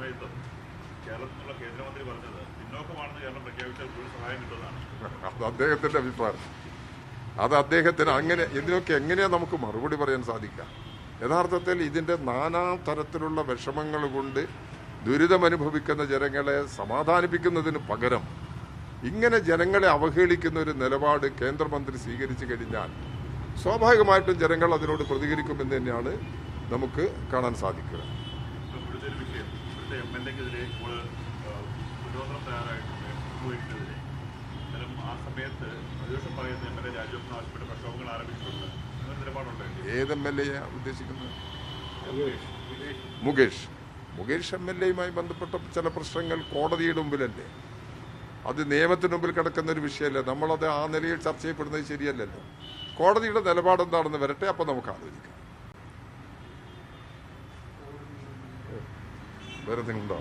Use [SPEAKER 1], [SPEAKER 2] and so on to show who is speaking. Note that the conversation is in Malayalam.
[SPEAKER 1] സമയത്തും കേരളത്തിലുള്ള കേന്ദ്രമന്ത്രി പറഞ്ഞത് പിന്നോക്കമാണെന്ന് കേരളം പ്രഖ്യാപിച്ചാൽ കൂടുതൽ സഹായം കിട്ടുന്നതാണ്.
[SPEAKER 2] അത് അദ്ദേഹത്തിന്റെ അഭിപ്രായം. അത് അദ്ദേഹത്തിന് അങ്ങനെ ഇതിനൊക്കെ എങ്ങനെയാ നമുക്ക് മറുപടി പറയാൻ സാധിക്കുക? യഥാർത്ഥത്തിൽ ഇതിന്റെ നാനാ തരത്തിലുള്ള വിഷമങ്ങൾ കൊണ്ട് ദുരിതമനുഭവിക്കുന്ന ജനങ്ങളെ സമാധാനിപ്പിക്കുന്നതിന് പകരം ഇങ്ങനെ ജനങ്ങളെ അവഹേളിക്കുന്ന ഒരു നിലപാട് കേന്ദ്രമന്ത്രി സ്വീകരിച്ചു കഴിഞ്ഞാൽ സ്വാഭാവികമായിട്ടും ജനങ്ങൾ അതിനോട് പ്രതികരിക്കുമെന്ന് തന്നെയാണ് നമുക്ക് കാണാൻ സാധിക്കുക. ഏത് MLA ഉദ്ദേശിക്കുന്നത്? മുകേഷ് MLA-യുമായി ബന്ധപ്പെട്ട ചില പ്രശ്നങ്ങൾ കോടതിയുടെ മുമ്പിലല്ലേ? അത് നിയമത്തിന് മുമ്പിൽ കിടക്കുന്ന ഒരു വിഷയമല്ലേ? നമ്മളത് ആ നിലയിൽ ചർച്ച ചെയ്യപ്പെടുന്നത് ശരിയല്ലല്ലോ. കോടതിയുടെ നിലപാടെന്താണെന്ന് വരട്ടെ, അപ്പം നമുക്ക് ആലോചിക്കാം. വേറെ എന്തെങ്കിലും ഉണ്ടോ?